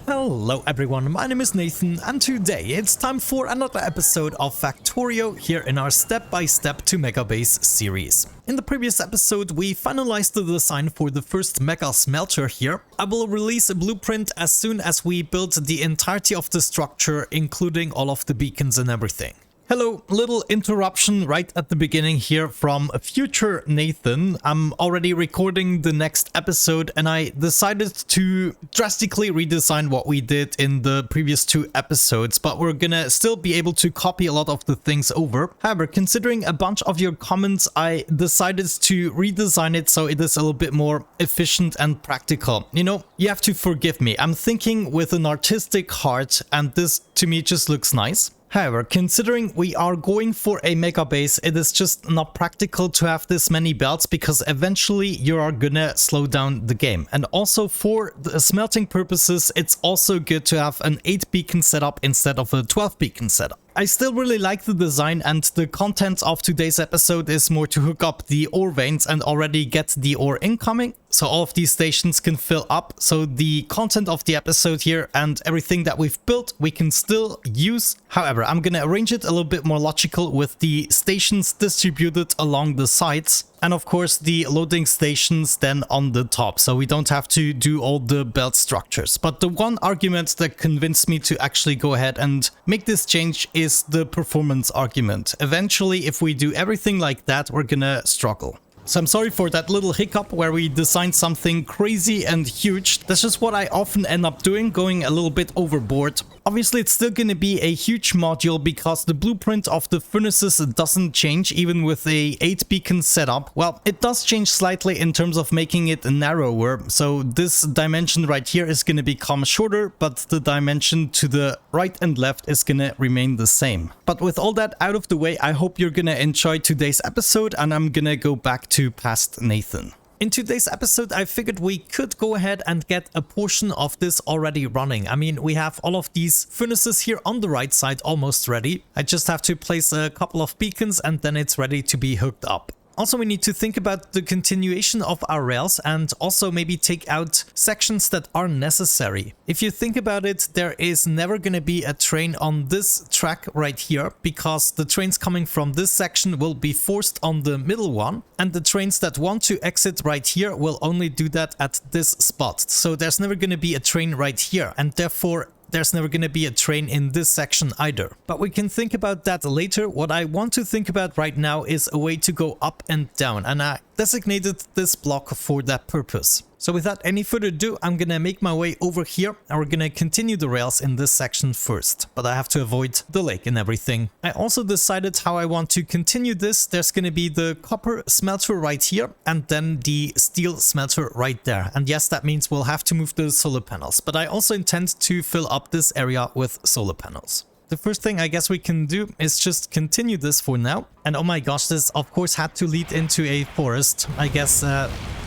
Hello everyone, my name is Nathan and today it's time for another episode of Factorio here in our step-by-step to Megabase series. In the previous episode we finalized the design for the first mega smelter here. I will release a blueprint as soon as we build the entirety of the structure, including all of the beacons and everything. Hello, little interruption right at the beginning here from future Nathan. I'm already recording the next episode and I decided to drastically redesign what we did in the previous two episodes, but we're gonna still be able to copy a lot of the things over. However, considering a bunch of your comments, I decided to redesign it so it is a little bit more efficient and practical. You know, you have to forgive me. I'm thinking with an artistic heart and this to me just looks nice. However, considering we are going for a mega base, it is just not practical to have this many belts because eventually you are gonna slow down the game. And also for the smelting purposes, it's also good to have an 8 beacon setup instead of a 12 beacon setup. I still really like the design and the content of today's episode is more to hook up the ore veins and already get the ore incoming. So all of these stations can fill up. So the content of the episode here and everything that we've built, we can still use. However, I'm gonna arrange it a little bit more logical with the stations distributed along the sides. And of course the loading stations then on the top, so we don't have to do all the belt structures. But the one argument that convinced me to actually go ahead and make this change is the performance argument. Eventually, if we do everything like that, we're gonna struggle. So I'm sorry for that little hiccup where we designed something crazy and huge. That's just what I often end up doing, going a little bit overboard. Obviously, it's still going to be a huge module because the blueprint of the furnaces doesn't change even with a 8 beacon setup. Well, it does change slightly in terms of making it narrower. So this dimension right here is going to become shorter, but the dimension to the right and left is going to remain the same. But with all that out of the way, I hope you're going to enjoy today's episode and I'm going to go back to past Nathan. In today's episode, I figured we could go ahead and get a portion of this already running. I mean, we have all of these furnaces here on the right side almost ready. I just have to place a couple of beacons and then it's ready to be hooked up. Also, we need to think about the continuation of our rails and also maybe take out sections that are necessary. If you think about it, there is never going to be a train on this track right here because the trains coming from this section will be forced on the middle one and the trains that want to exit right here will only do that at this spot. So there's never going to be a train right here and therefore there's never going to be a train in this section either. But we can think about that later. What I want to think about right now is a way to go up and down, and I designated this block for that purpose. So without any further ado, I'm gonna make my way over here and we're gonna continue the rails in this section first. But I have to avoid the lake and everything. I also decided how I want to continue this. There's gonna be the copper smelter right here and then the steel smelter right there. And yes, that means we'll have to move the solar panels. But I also intend to fill up this area with solar panels. The first thing I guess we can do is just continue this for now. And oh my gosh, this of course had to lead into a forest. I guess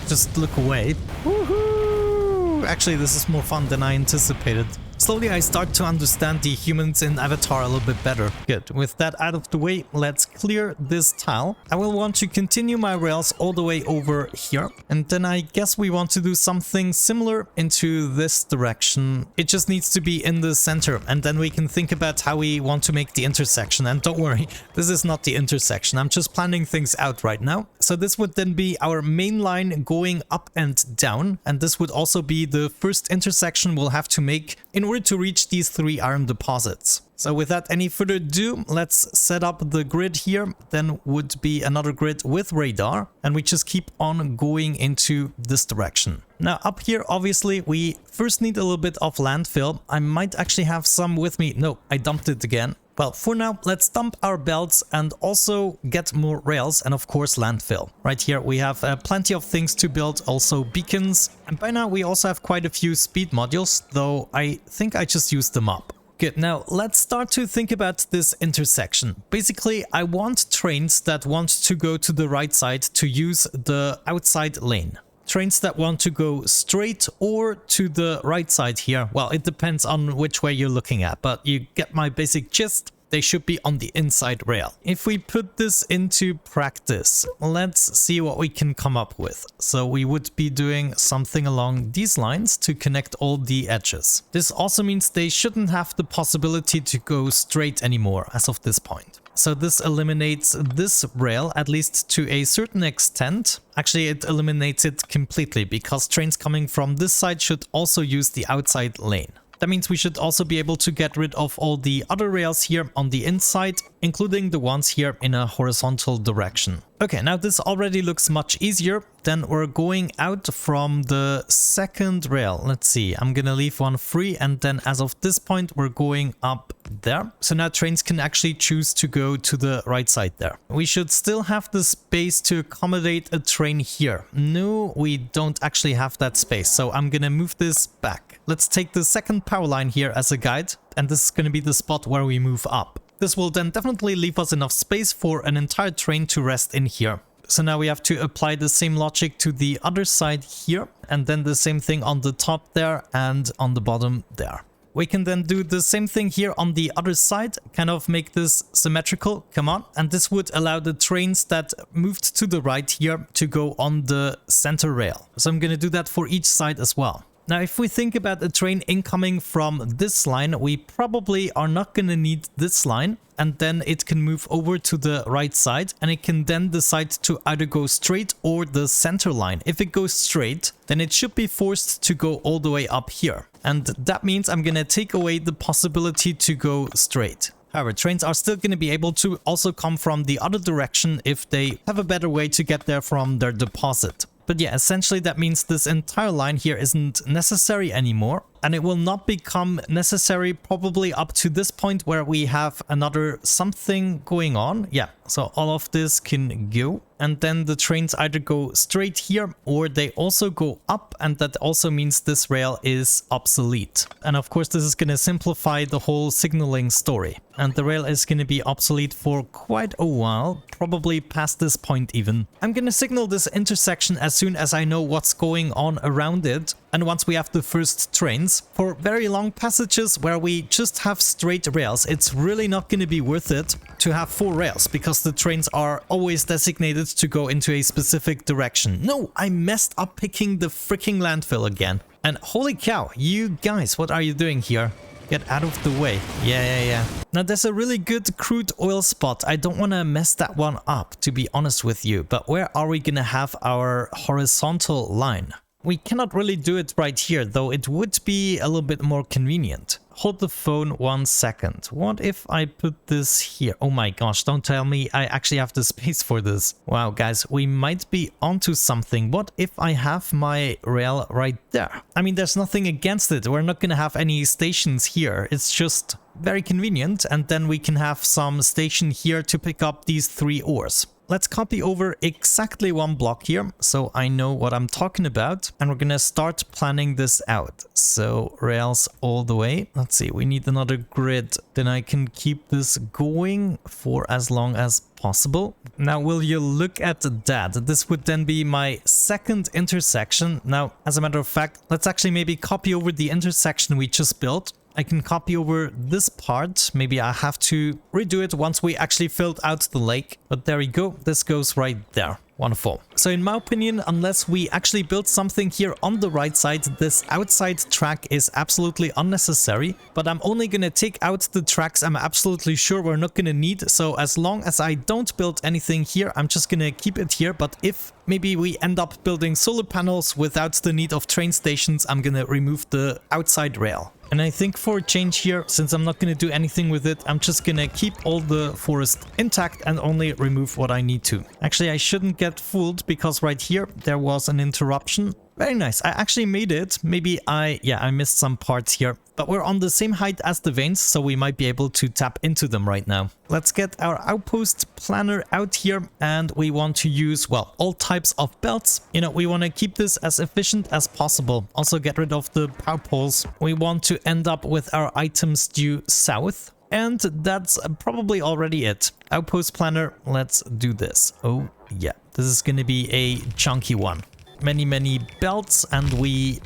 just look away. Woohoo! Actually, this is more fun than I anticipated. Slowly I start to understand the humans in Avatar a little bit better. Good. With that out of the way, let's clear this tile. I will want to continue my rails all the way over here. And then I guess we want to do something similar into this direction. It just needs to be in the center. And then we can think about how we want to make the intersection. And don't worry, this is not the intersection. I'm just planning things out right now. So this would then be our main line going up and down. And this would also be the first intersection we'll have to make in order to reach these 3 iron deposits. So without any further ado, let's set up the grid here. Then would be another grid with radar. And we just keep on going into this direction. Now up here, obviously, we first need a little bit of landfill. I might actually have some with me. No, I dumped it again. Well, for now, let's dump our belts and also get more rails and of course landfill. Right here we have plenty of things to build, also beacons. And by now we also have quite a few speed modules, though I think I just used them up. Good, now let's start to think about this intersection. Basically, I want trains that want to go to the right side to use the outside lane. Trains that want to go straight or to the right side here. Well, it depends on which way you're looking at, but you get my basic gist. they should be on the inside rail. If we put this into practice, let's see what we can come up with. So we would be doing something along these lines to connect all the edges. This also means they shouldn't have the possibility to go straight anymore as of this point. So this eliminates this rail, at least to a certain extent. Actually, it eliminates it completely because trains coming from this side should also use the outside lane. That means we should also be able to get rid of all the other rails here on the inside, including the ones here in a horizontal direction. Okay, now this already looks much easier. Then we're going out from the second rail. Let's see, I'm gonna leave one free, and then as of this point, we're going up there. So now trains can actually choose to go to the right side there. We should still have the space to accommodate a train here. No, we don't actually have that space. So I'm gonna move this back. Let's take the second power line here as a guide, and this is gonna be the spot where we move up. This will then definitely leave us enough space for an entire train to rest in here. So now we have to apply the same logic to the other side here, and then the same thing on the top there and on the bottom there. We can then do the same thing here on the other side, kind of make this symmetrical, come on. And this would allow the trains that moved to the right here to go on the center rail. So I'm going to do that for each side as well. Now, if we think about a train incoming from this line, we probably are not going to need this line, and then it can move over to the right side, and it can then decide to either go straight or the center line. If it goes straight, then it should be forced to go all the way up here. And that means I'm going to take away the possibility to go straight. However, trains are still going to be able to also come from the other direction if they have a better way to get there from their deposit. But yeah, essentially that means this entire line here isn't necessary anymore, and it will not become necessary probably up to this point where we have another something going on. Yeah, so all of this can go, and then the trains either go straight here or they also go up, and that also means this rail is obsolete. And of course this is going to simplify the whole signaling story, and the rail is going to be obsolete for quite a while, probably past this point even. I'm going to signal this intersection as soon as I know what's going on around it, and once we have the first trains. For very long passages where we just have straight rails, it's really not going to be worth it to have 4 rails, because the trains are always designated to go into a specific direction. No, I messed up picking the freaking landfill again. And holy cow, you guys, what are you doing here? Get out of the way. Yeah. Now there's a really good crude oil spot. I don't want to mess that one up, to be honest with you. But where are we going to have our horizontal line? We cannot really do it right here, though it would be a little bit more convenient. Hold the phone 1 second. What if I put this here? Oh my gosh, don't tell me I actually have the space for this. Wow, guys, we might be onto something. What if I have my rail right there? I mean, there's nothing against it. We're not going to have any stations here. It's just very convenient. And then we can have some station here to pick up these 3 ores. Let's copy over exactly 1 block here, so I know what I'm talking about, and we're gonna start planning this out. So rails all the way. Let's see, we need another grid. Then I can keep this going for as long as possible. Now, will you look at that? This would then be my second intersection. Now, as a matter of fact, let's actually maybe copy over the intersection we just built. I can copy over this part. Maybe I have to redo it once we actually filled out the lake. But there we go. This goes right there. Wonderful. So in my opinion, unless we actually build something here on the right side, this outside track is absolutely unnecessary. But I'm only going to take out the tracks I'm absolutely sure we're not going to need. So as long as I don't build anything here, I'm just going to keep it here. But if maybe we end up building solar panels without the need of train stations, I'm going to remove the outside rail. And I think for a change here, since I'm not going to do anything with it, I'm just going to keep all the forest intact and only remove what I need to. Actually, I shouldn't get fooled because right here there was an interruption. Very nice. I actually made it. Maybe I missed some parts here. But we're on the same height as the veins, so we might be able to tap into them right now. Let's get our outpost planner out here, and we want to use, well, all types of belts. You know, we want to keep this as efficient as possible. Also get rid of the power poles. We want to end up with our items due south. And that's probably already it. Outpost planner, let's do this. Oh, yeah. This is going to be a chunky one. Many belts, and we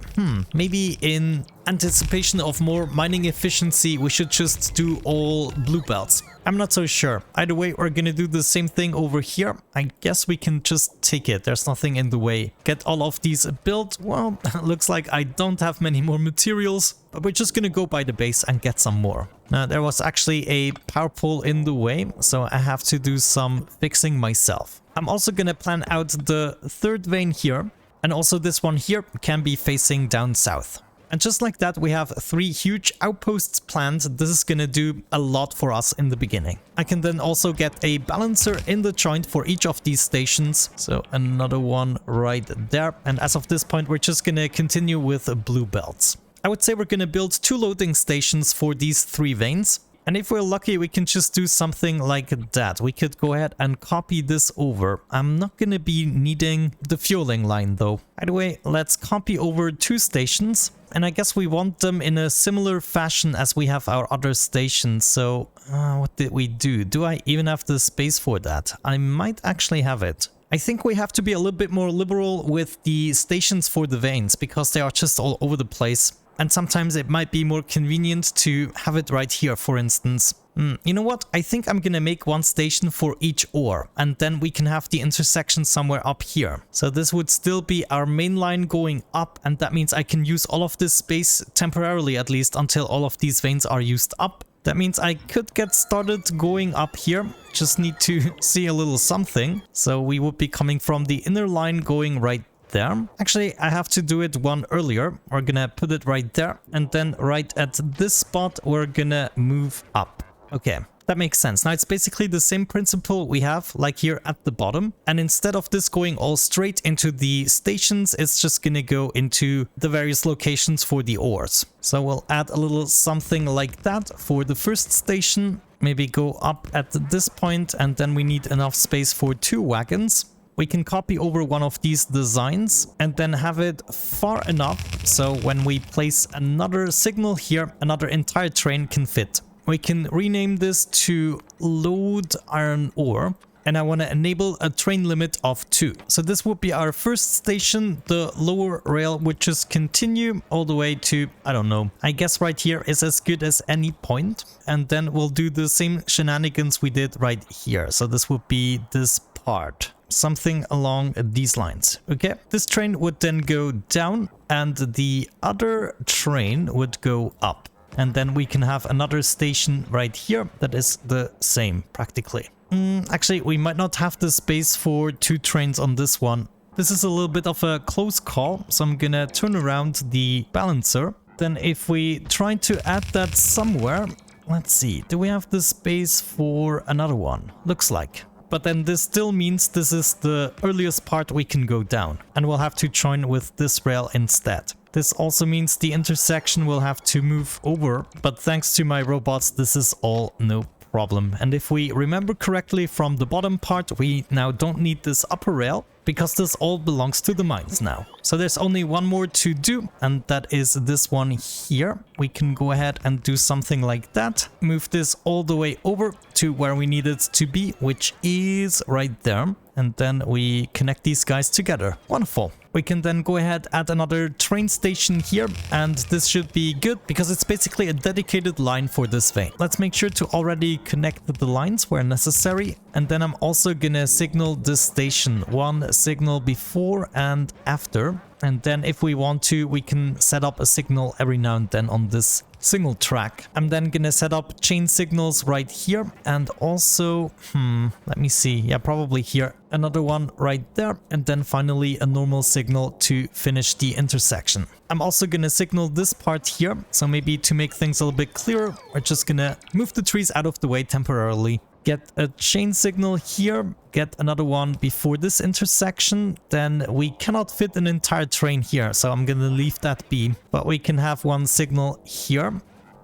maybe in anticipation of more mining efficiency, we should just do all blue belts. I'm not so sure. Either way, we're gonna do the same thing over here. I guess we can just take it. There's nothing in the way. Get all of these built. Well, looks like I don't have many more materials, but we're just gonna go by the base and get some more. Now, there was actually a power pole in the way, so I have to do some fixing myself. I'm also gonna plan out the third vein here, and also this one here can be facing down south. And just like that, we have 3 huge outposts planned. This is gonna do a lot for us in the beginning. I can then also get a balancer in the joint for each of these stations. So another one right there. And as of this point, we're just gonna continue with blue belts. I would say we're gonna build 2 loading stations for these 3 veins. And if we're lucky, we can just do something like that. We could go ahead and copy this over. I'm not going to be needing the fueling line though. By the way, let's copy over 2 stations. And I guess we want them in a similar fashion as we have our other stations. So what did we do? Do I even have the space for that? I might actually have it. I think we have to be a little bit more liberal with the stations for the veins because they are just all over the place. And sometimes it might be more convenient to have it right here, for instance. You know what? I think I'm gonna make 1 station for each ore, and then we can have the intersection somewhere up here. So this would still be our main line going up, and that means I can use all of this space temporarily, at least until all of these veins are used up. That means I could get started going up here. Just need to see a little something. So we would be coming from the inner line going right there. Actually, I have to do it one earlier. We're gonna put it right there, and then right at this spot we're gonna move up. Okay, that makes sense. Now it's basically the same principle we have like here at the bottom, and instead of this going all straight into the stations, it's just gonna go into the various locations for the ores. So we'll add a little something like that for the first station, maybe go up at this point, and then we need enough space for 2 wagons. We can copy over one of these designs and then have it far enough so when we place another signal here, another entire train can fit. We can rename this to load iron ore, and I want to enable a train limit of 2. So this would be our first station. The lower rail would just continue all the way to, I don't know, I guess right here is as good as any point. And then we'll do the same shenanigans we did right here. So this would be this part. Something along these lines. Okay, this train would then go down and the other train would go up, and then we can have another station right here that is the same practically. Actually, we might not have the space for 2 trains on this one. This is a little bit of a close call, so I'm gonna turn around the balancer. Then if we try to add that somewhere, let's see, do we have the space for another one? Looks like. But then this still means this is the earliest part we can go down, and we'll have to join with this rail instead. This also means the intersection will have to move over, but thanks to my robots, this is all no problem. And if we remember correctly from the bottom part, we now don't need this upper rail, because this all belongs to the mines now. So there's only one more to do, and that is this one here. We can go ahead and do something like that. Move this all the way over to where we need it to be, which is right there. And then we connect these guys together. Wonderful. We can then go ahead, add another train station here, and this should be good because it's basically a dedicated line for this vein. Let's make sure to already connect the lines where necessary, and then I'm also gonna signal this station. 1 signal before and after, and then if we want to, we can set up a signal every now and then on this signal track. I'm then gonna set up chain signals right here, and also, let me see, yeah, probably here. Another one right there, and then finally a normal signal to finish the intersection. I'm also gonna signal this part here, so maybe to make things a little bit clearer, we're just gonna move the trees out of the way temporarily. Get a chain signal here, get another one before this intersection, then we cannot fit an entire train here, so I'm gonna leave that be. But we can have 1 signal here,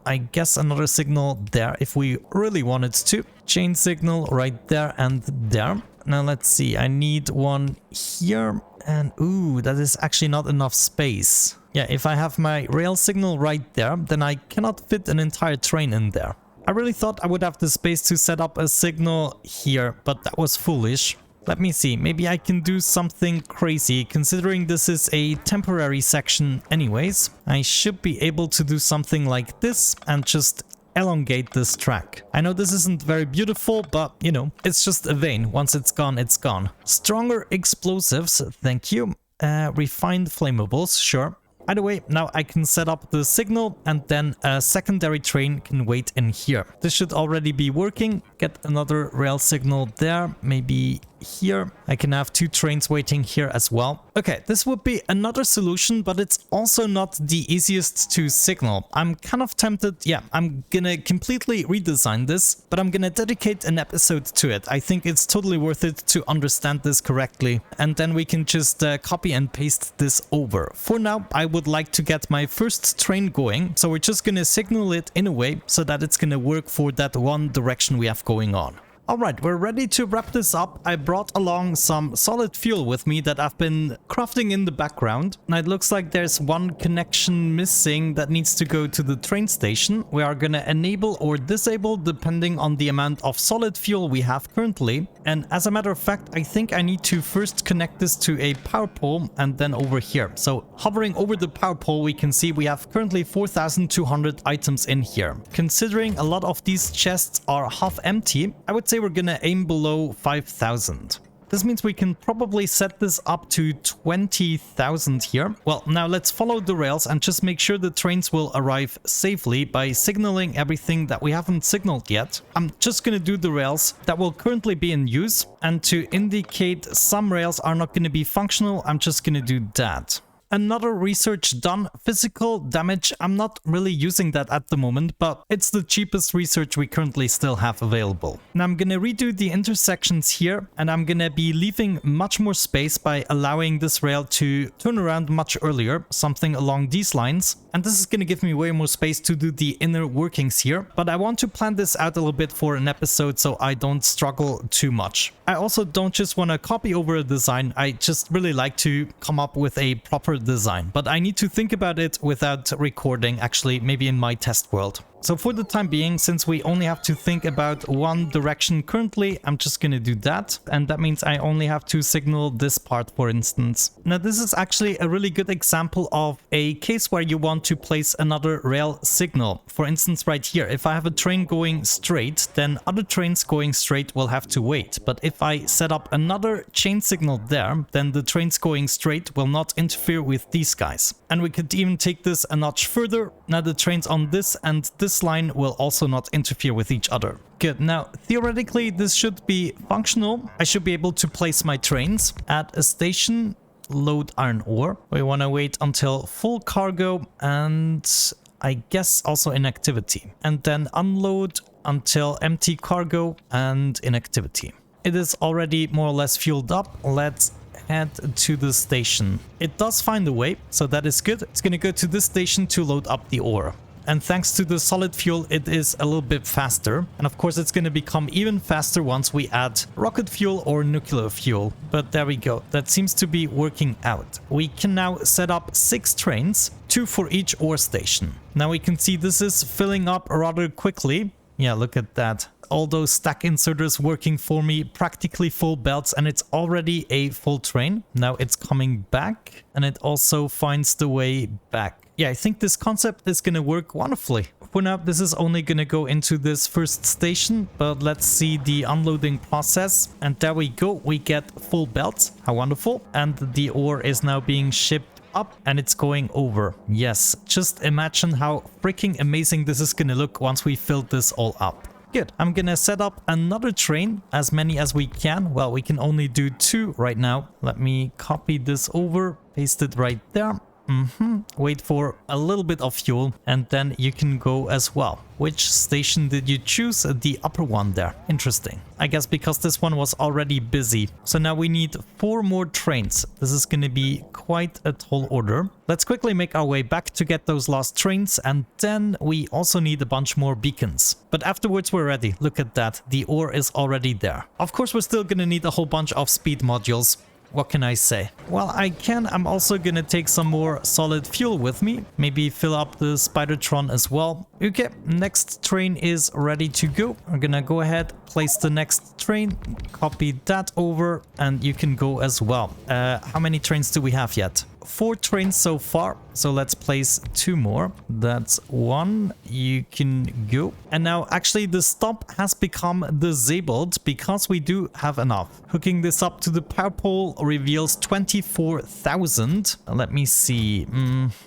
I guess another signal there if we really wanted to. Chain signal right there and there. Now let's see, I need 1 here, and ooh, that is actually not enough space. Yeah, if I have my rail signal right there, then I cannot fit an entire train in there. I really thought I would have the space to set up a signal here, but that was foolish. Let me see, maybe I can do something crazy, considering this is a temporary section anyways. I should be able to do something like this and just elongate this track. I know this isn't very beautiful, but you know, it's just a vein. Once it's gone, it's gone. Stronger explosives, thank you. Refined flammables, sure. Either way, now I can set up the signal and then a secondary train can wait in here. This should already be working. Get another rail signal there, maybe here. I can have 2 trains waiting here as well. Okay, this would be another solution, but it's also not the easiest to signal. I'm kind of tempted, yeah, I'm gonna completely redesign this, but I'm gonna dedicate an episode to it. I think it's totally worth it to understand this correctly, and then we can just copy and paste this over. For now, I would like to get my first train going, so we're just gonna signal it in a way so that it's gonna work for that one direction we have going on. Alright, we're ready to wrap this up. I brought along some solid fuel with me that I've been crafting in the background. Now it looks like there's one connection missing that needs to go to the train station. We are gonna enable or disable depending on the amount of solid fuel we have currently. And as a matter of fact, I think I need to first connect this to a power pole and then over here. So hovering over the power pole, we can see we have currently 4,200 items in here. Considering a lot of these chests are half empty, I would say we're gonna aim below 5,000. This means we can probably set this up to 20,000 here. Well, now let's follow the rails and just make sure the trains will arrive safely by signaling everything that we haven't signaled yet. I'm just gonna do the rails that will currently be in use, and to indicate some rails are not gonna be functional, I'm just gonna do that. Another research done, physical damage. I'm not really using that at the moment, but it's the cheapest research we currently still have available. Now I'm gonna redo the intersections here, and I'm gonna be leaving much more space by allowing this rail to turn around much earlier, something along these lines. And this is gonna give me way more space to do the inner workings here, but I want to plan this out a little bit for an episode so I don't struggle too much. I also don't just want to copy over a design, I just really like to come up with a proper design, but I need to think about it without recording, actually maybe in my test world. So for the time being, since we only have to think about one direction currently, I'm just gonna do that. And that means I only have to signal this part, for instance. Now this is actually a really good example of a case where you want to place another rail signal. For instance, right here, if I have a train going straight, then other trains going straight will have to wait. But if I set up another chain signal there, then the trains going straight will not interfere with these guys. And we could even take this a notch further. Now the trains on this and this line will also not interfere with each other. Good. Now, theoretically, this should be functional. I should be able to place my trains at a station, load iron ore. We want to wait until full cargo and I guess also inactivity. And then unload until empty cargo and inactivity. It is already more or less fueled up. Let's head to the station. It does find a way, so that is good. It's going to go to this station to load up the ore. And thanks to the solid fuel, it is a little bit faster. And of course, it's going to become even faster once we add rocket fuel or nuclear fuel. But there we go. That seems to be working out. We can now set up 6 trains, 2 for each ore station. Now we can see this is filling up rather quickly. Yeah, look at that. All those stack inserters working for me, practically full belts, and it's already a full train. Now it's coming back, and it also finds the way back. Yeah, I think this concept is going to work wonderfully. For now, this is only going to go into this first station, but let's see the unloading process. And there we go, we get full belts. How wonderful. And the ore is now being shipped up and it's going over. Yes, just imagine how freaking amazing this is going to look once we fill this all up. Good. I'm gonna set up another train, as many as we can. Well, we can only do 2 right now. Let me copy this over, paste it right there. Wait for a little bit of fuel and then you can go as well. Which station did you choose? The upper one there. Interesting. I guess because this one was already busy. So now we need 4 more trains. This is going to be quite a tall order. Let's quickly make our way back to get those last trains, and then we also need a bunch more beacons. But afterwards we're ready. Look at that. The ore is already there. Of course, we're still going to need a whole bunch of speed modules. What can I say? Well, I'm also gonna take some more solid fuel with me. Maybe fill up the Spidertron as well. Okay, next train is ready to go. I'm gonna go ahead, place the next train, copy that over, and you can go as well. How many trains do we have yet? 4 trains so far, so let's place 2 more. That's 1. You can go. And now actually the stop has become disabled because we do have enough. Hooking this up to the power pole reveals 24,000. Let me see.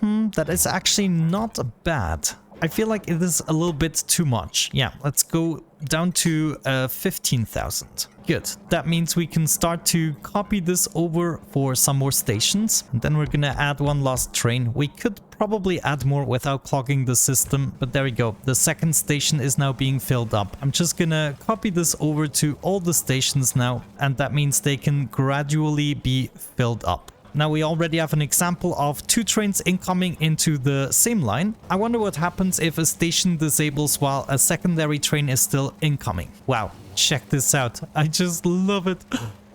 That is actually not bad. I feel like it is a little bit too much. Yeah, let's go down to 15,000. Good. That means we can start to copy this over for some more stations. And then we're gonna add 1 last train. We could probably add more without clogging the system, but there we go. The second station is now being filled up. I'm just gonna copy this over to all the stations now, and that means they can gradually be filled up. Now we already have an example of 2 trains incoming into the same line. I wonder what happens if a station disables while a secondary train is still incoming. Wow, check this out. I just love it.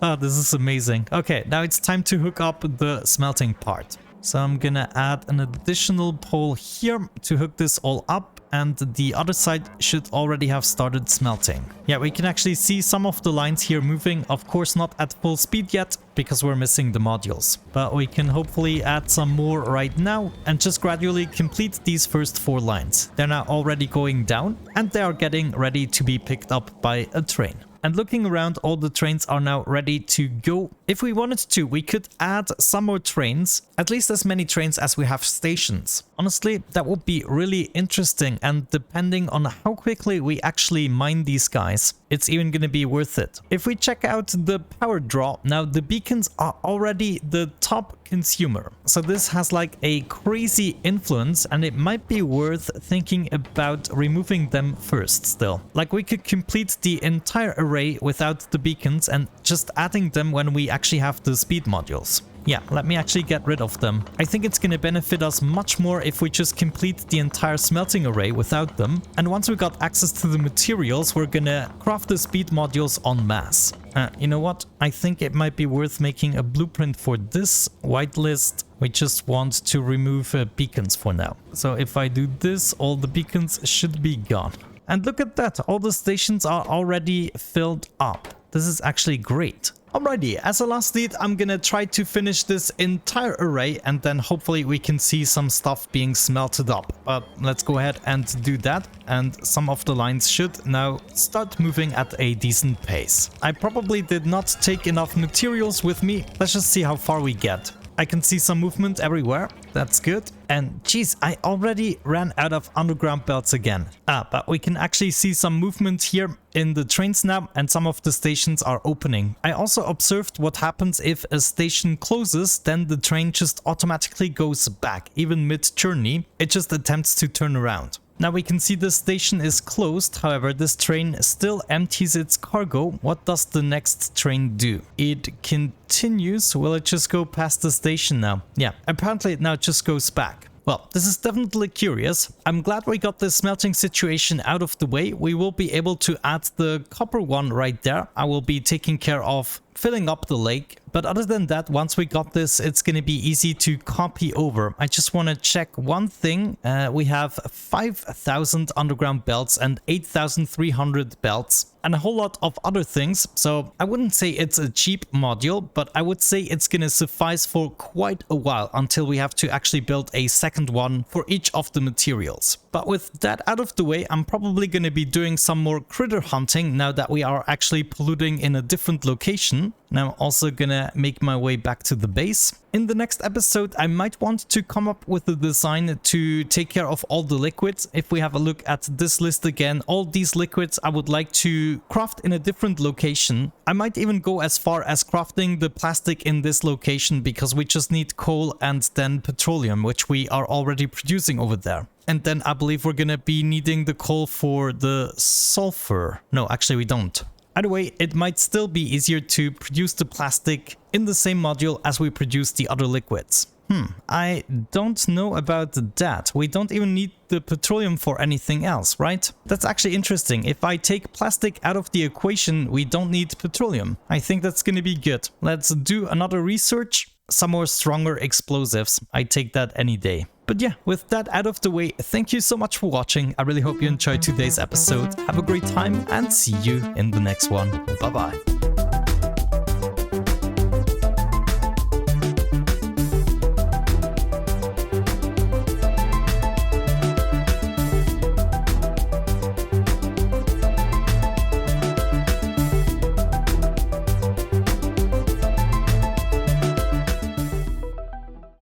Oh, this is amazing. Okay, now it's time to hook up the smelting part. So I'm gonna add an additional pole here to hook this all up, and the other side should already have started smelting. Yeah, we can actually see some of the lines here moving, of course not at full speed yet, because we're missing the modules. But we can hopefully add some more right now and just gradually complete these first 4 lines. They're now already going down, and they are getting ready to be picked up by a train. And looking around, all the trains are now ready to go. If we wanted to, we could add some more trains, at least as many trains as we have stations. Honestly, that would be really interesting, and depending on how quickly we actually mine these guys, it's even going to be worth it. If we check out the power draw, now the beacons are already the top consumer. So this has like a crazy influence, and it might be worth thinking about removing them first still. Like we could complete the entire array without the beacons and just adding them when we actually have the speed modules. Yeah, let me actually get rid of them. I think it's going to benefit us much more if we just complete the entire smelting array without them. And once we got access to the materials, we're gonna craft the speed modules en masse. You know what? I think it might be worth making a blueprint for this whitelist. We just want to remove beacons for now. So if I do this, all the beacons should be gone. And look at that, all the stations are already filled up. This is actually great. Alrighty, as a last lead, I'm gonna try to finish this entire array, and then hopefully we can see some stuff being smelted up. But let's go ahead and do that, and some of the lines should now start moving at a decent pace. I probably did not take enough materials with me. Let's just see how far we get. I can see some movement everywhere. That's good. And geez, I already ran out of underground belts again. But we can actually see some movement here in the trains now, and some of the stations are opening. I also observed what happens if a station closes, then the train just automatically goes back, even mid-journey. It just attempts to turn around. Now we can see the station is closed, however this train still empties its cargo. What does the next train do? It continues. Will it just go past the station now? Yeah, apparently it now just goes back. Well, this is definitely curious. I'm glad we got this smelting situation out of the way. We will be able to add the copper one right there. I will be taking care of filling up the lake. But other than that, once we got this, it's going to be easy to copy over. I just want to check one thing. We have 5,000 underground belts and 8,300 belts and a whole lot of other things. So I wouldn't say it's a cheap module, but I would say it's going to suffice for quite a while until we have to actually build a second one for each of the materials. But with that out of the way, I'm probably going to be doing some more critter hunting now that we are actually polluting in a different location. And I'm also gonna make my way back to the base. In the next episode, I might want to come up with a design to take care of all the liquids. If we have a look at this list again, all these liquids I would like to craft in a different location. I might even go as far as crafting the plastic in this location, because we just need coal and then petroleum, which we are already producing over there. And then I believe we're gonna be needing the coal for the sulfur. No, actually we don't. Either way, it might still be easier to produce the plastic in the same module as we produce the other liquids. I don't know about that. We don't even need the petroleum for anything else, right? That's actually interesting. If I take plastic out of the equation, we don't need petroleum. I think that's gonna be good. Let's do another research. Some more stronger explosives. I take that any day. But yeah, with that out of the way, thank you so much for watching. I really hope you enjoyed today's episode. Have a great time and see you in the next one. Bye bye.